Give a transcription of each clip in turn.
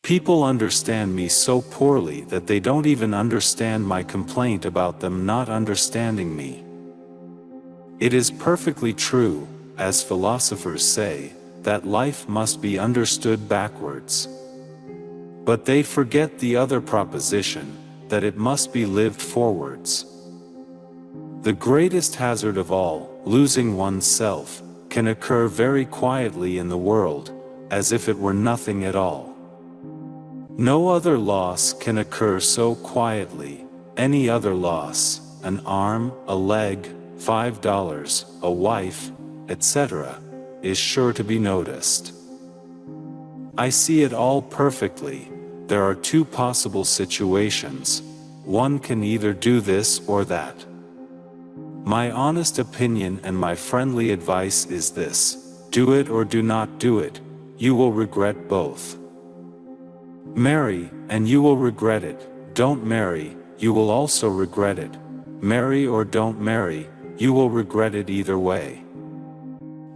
People understand me so poorly that they don't even understand my complaint about them not understanding me. It is perfectly true, as philosophers say, that life must be understood backwards. But they forget the other proposition, that it must be lived forwards. The greatest hazard of all, losing oneself, can occur very quietly in the world, as if it were nothing at all. No other loss can occur so quietly. Any other loss, an arm, a leg, $5, a wife, etc., is sure to be noticed. I see it all perfectly. There are two possible situations. One can either do this or that. My honest opinion and my friendly advice is this: do it or do not do it. You will regret both. Marry, and you will regret it. Don't marry, you will also regret it. Marry or don't marry, you will regret it either way.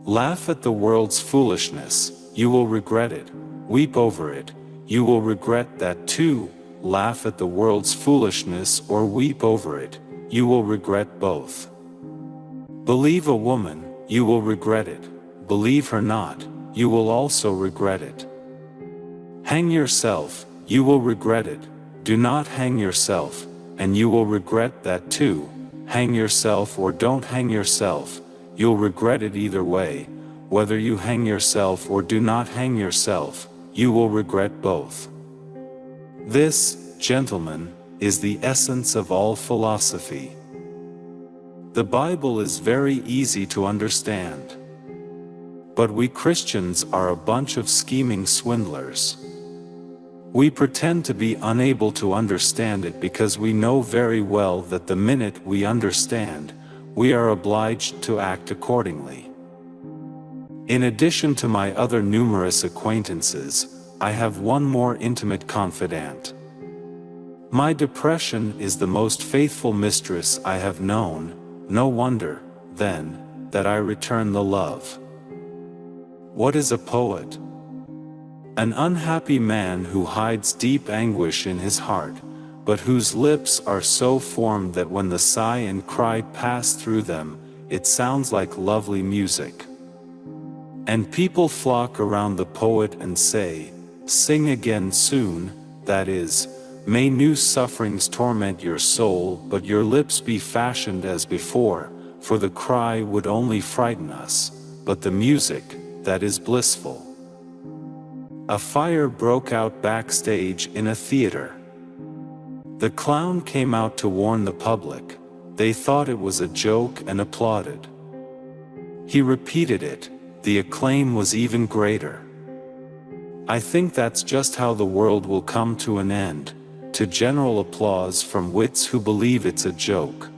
Laugh at the world's foolishness, you will regret it. Weep over it, you will regret that too. Laugh at the world's foolishness or weep over it, you will regret both. Believe a woman, you will regret it. Believe her not, you will also regret it. Hang yourself, you will regret it. Do not hang yourself, and you will regret that too. Hang yourself or don't hang yourself, you'll regret it either way. Whether you hang yourself or do not hang yourself, you will regret both. This, gentlemen, is the essence of all philosophy. The Bible is very easy to understand. But we Christians are a bunch of scheming swindlers. We pretend to be unable to understand it because we know very well that the minute we understand, we are obliged to act accordingly. In addition to my other numerous acquaintances, I have one more intimate confidant. My depression is the most faithful mistress I have known. No wonder, then, that I return the love. What is a poet? An unhappy man who hides deep anguish in his heart, but whose lips are so formed that when the sigh and cry pass through them, it sounds like lovely music. And people flock around the poet and say, "Sing again soon," that is, may new sufferings torment your soul, but your lips be fashioned as before, for the cry would only frighten us, but the music, that is blissful. A fire broke out backstage in a theater. The clown came out to warn the public. They thought it was a joke and applauded. He repeated it. The acclaim was even greater. I think that's just how the world will come to an end, to general applause from wits who believe it's a joke.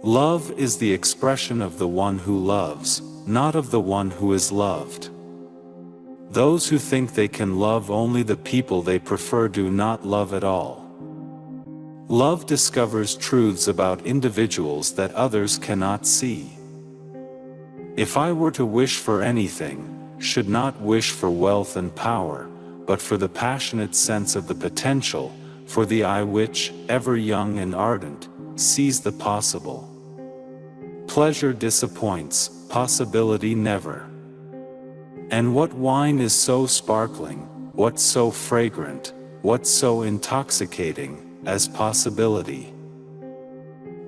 Love is the expression of the one who loves, not of the one who is loved. Those who think they can love only the people they prefer do not love at all. Love discovers truths about individuals that others cannot see. If I were to wish for anything, should not wish for wealth and power, but for the passionate sense of the potential, for the eye which, ever young and ardent, sees the possible. Pleasure disappoints, possibility never. And what wine is so sparkling, what so fragrant, what so intoxicating, as possibility?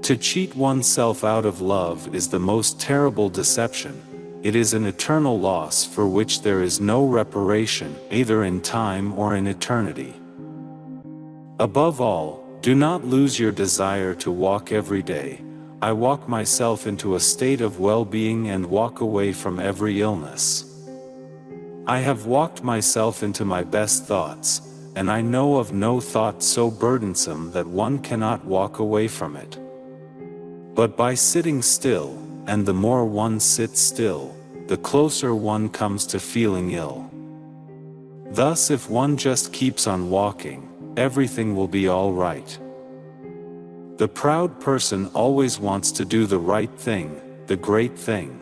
To cheat oneself out of love is the most terrible deception. It is an eternal loss for which there is no reparation, either in time or in eternity. Above all, do not lose your desire to walk every day. I walk myself into a state of well-being and walk away from every illness. I have walked myself into my best thoughts, and I know of no thought so burdensome that one cannot walk away from it. But by sitting still, and the more one sits still, the closer one comes to feeling ill. Thus, if one just keeps on walking, everything will be all right. The proud person always wants to do the right thing, the great thing.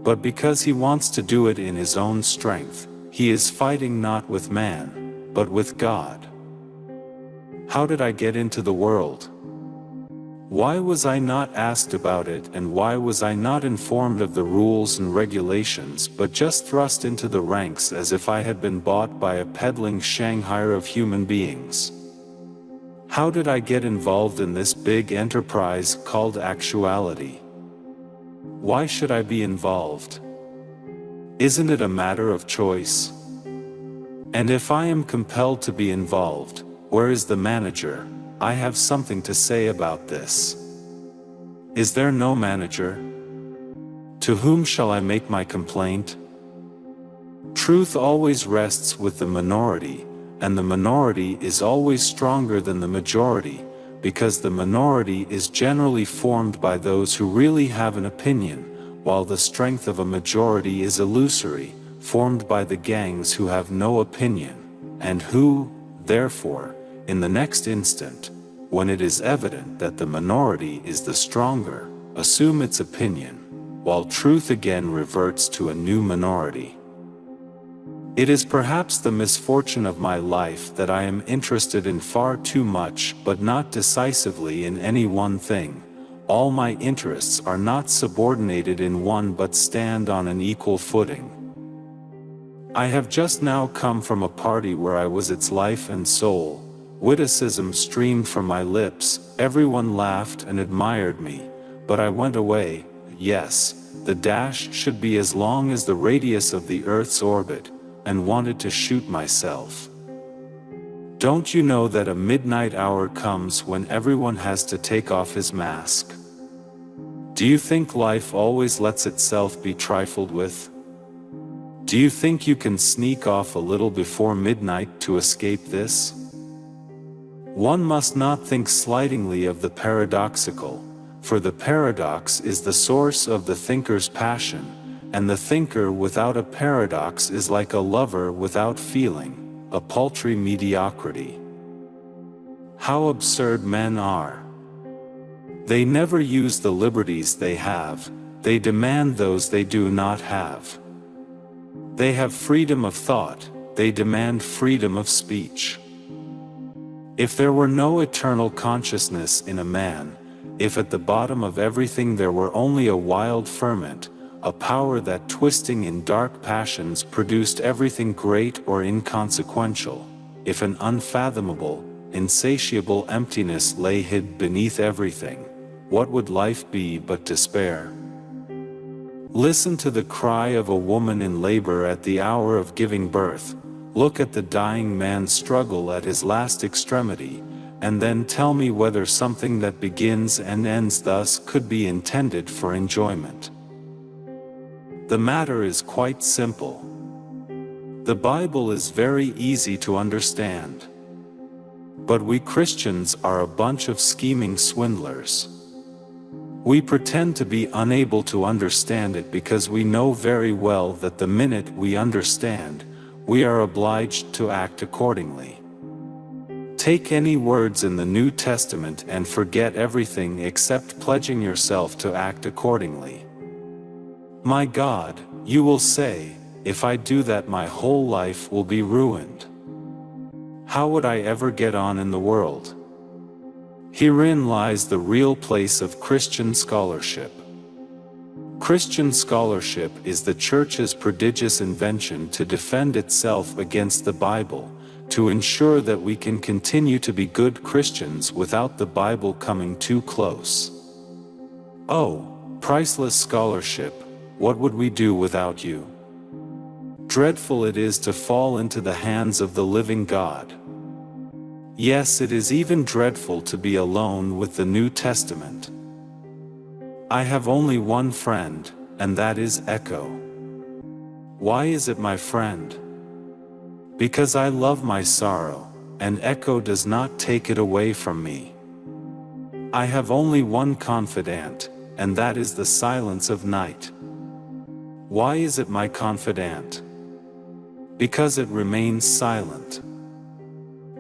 But because he wants to do it in his own strength, he is fighting not with man, but with God. How did I get into the world? Why was I not asked about it, and why was I not informed of the rules and regulations, but just thrust into the ranks as if I had been bought by a peddling Shanghaier of human beings? How did I get involved in this big enterprise called actuality? Why should I be involved? Isn't it a matter of choice? And if I am compelled to be involved, where is the manager? I have something to say about this. Is there no manager? To whom shall I make my complaint? Truth always rests with the minority, and the minority is always stronger than the majority, because the minority is generally formed by those who really have an opinion, while the strength of a majority is illusory, formed by the gangs who have no opinion, and who, therefore, in the next instant, when it is evident that the minority is the stronger, assume its opinion, while truth again reverts to a new minority. It is perhaps the misfortune of my life that I am interested in far too much, but not decisively in any one thing. All my interests are not subordinated in one but stand on an equal footing. I have just now come from a party where I was its life and soul. Witticism streamed from my lips, everyone laughed and admired me, but I went away. Yes, the dash should be as long as the radius of the Earth's orbit, and wanted to shoot myself. Don't you know that a midnight hour comes when everyone has to take off his mask? Do you think life always lets itself be trifled with? Do you think you can sneak off a little before midnight to escape this? One must not think slightingly of the paradoxical, for the paradox is the source of the thinker's passion, and the thinker without a paradox is like a lover without feeling, a paltry mediocrity. How absurd men are! They never use the liberties they have, they demand those they do not have. They have freedom of thought, they demand freedom of speech. If there were no eternal consciousness in a man, if at the bottom of everything there were only a wild ferment, a power that twisting in dark passions produced everything great or inconsequential, if an unfathomable, insatiable emptiness lay hid beneath everything, what would life be but despair? Listen to the cry of a woman in labor at the hour of giving birth. Look at the dying man's struggle at his last extremity, and then tell me whether something that begins and ends thus could be intended for enjoyment. The matter is quite simple. The Bible is very easy to understand. But we Christians are a bunch of scheming swindlers. We pretend to be unable to understand it because we know very well that the minute we understand, we are obliged to act accordingly. Take any words in the New Testament and forget everything except pledging yourself to act accordingly. My God, you will say, if I do that my whole life will be ruined. How would I ever get on in the world? Herein lies the real place of Christian scholarship. Christian scholarship is the Church's prodigious invention to defend itself against the Bible, to ensure that we can continue to be good Christians without the Bible coming too close. Oh, priceless scholarship, what would we do without you? Dreadful it is to fall into the hands of the living God. Yes, it is even dreadful to be alone with the New Testament. I have only one friend, and that is Echo. Why is it my friend? Because I love my sorrow, and Echo does not take it away from me. I have only one confidant, and that is the silence of night. Why is it my confidant? Because it remains silent.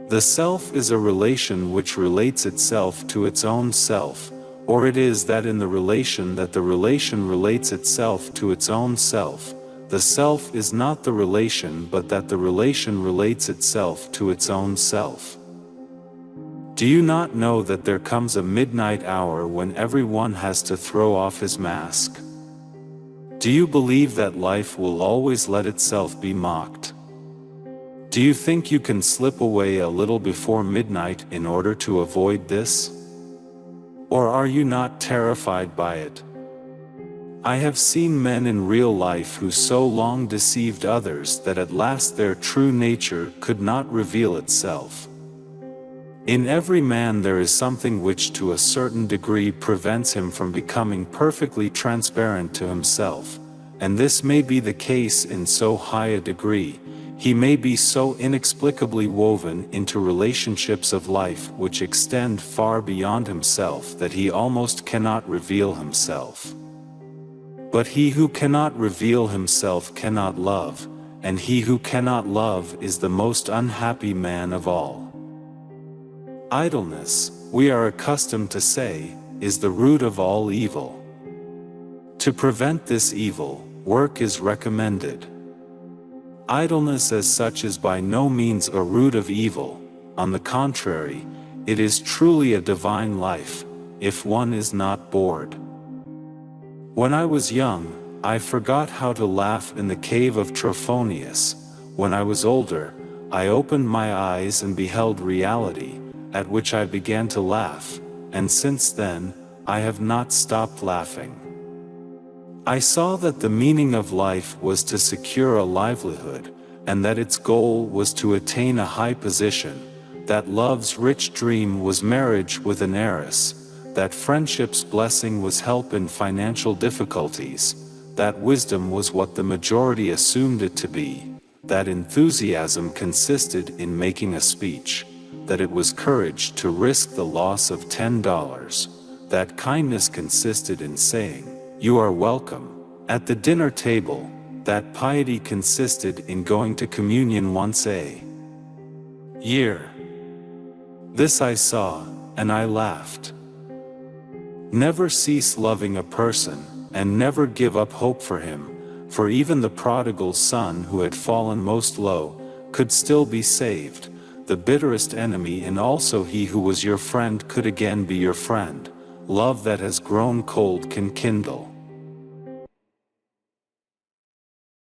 The self is a relation which relates itself to its own self, or it is that in the relation that the relation relates itself to its own self, the self is not the relation but that the relation relates itself to its own self. Do you not know that there comes a midnight hour when everyone has to throw off his mask? Do you believe that life will always let itself be mocked? Do you think you can slip away a little before midnight in order to avoid this? Or are you not terrified by it? I have seen men in real life who so long deceived others that at last their true nature could not reveal itself. In every man there is something which to a certain degree prevents him from becoming perfectly transparent to himself, and this may be the case in so high a degree. He may be so inexplicably woven into relationships of life which extend far beyond himself that he almost cannot reveal himself. But he who cannot reveal himself cannot love, and he who cannot love is the most unhappy man of all. Idleness, we are accustomed to say, is the root of all evil. To prevent this evil, work is recommended. Idleness as such is by no means a root of evil. On the contrary, it is truly a divine life, if one is not bored. When I was young, I forgot how to laugh in the cave of Trophonius. When I was older, I opened my eyes and beheld reality, at which I began to laugh, and since then, I have not stopped laughing. I saw that the meaning of life was to secure a livelihood, and that its goal was to attain a high position, that love's rich dream was marriage with an heiress, that friendship's blessing was help in financial difficulties, that wisdom was what the majority assumed it to be, that enthusiasm consisted in making a speech, that it was courage to risk the loss of $10, that kindness consisted in saying, "You are welcome," at the dinner table, that piety consisted in going to communion once a year. This I saw, and I laughed. Never cease loving a person, and never give up hope for him, for even the prodigal son who had fallen most low, could still be saved. The bitterest enemy and also he who was your friend could again be your friend. Love that has grown cold can kindle.